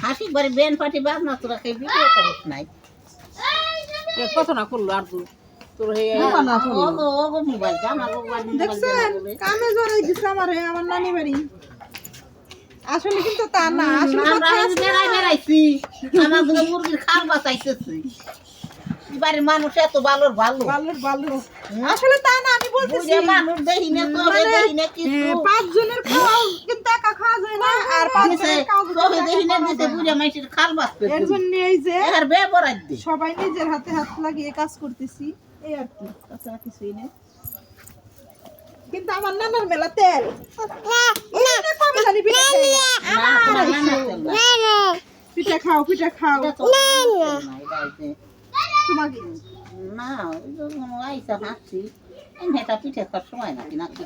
হাসি বাড়ি বেন পাটি বাদ না তোরা খাই ভিডিও করিস নাই কত না করলো আর তোর মোবাইল আমার দেখছেন কামে জড়াই দিছে আমার নানি বাড়ি আসলে কিন্তু তা না আসলে বেড়াইছি আমার মুরগির খাল বাঁচাইতেছি বাড়ির মানুষ এত ভালোর ভালো আসলে তা না আমি বলতেছি মানুষ দেখি না তো দেখি না কিছু 5 জনের খাওয়াও কিন্তু একা খাওয়া যায় না আর 5 জনের খাওয়া দেখি না দিতে বুঝে মাইসের খাল বাঁচতে এর জন্য এই যে আর বেবরাই দে সবাই নিজের হাতে হাত লাগিয়ে কাজ করতেছি এই আর কি তাছাড়া কিছুই না কিন্তু আমার নানার মেলা তেল পিঠা খাও তোমাকে না আইসা হাসছি এটা পিঠে খাওয়ার সময় নাকি নাকি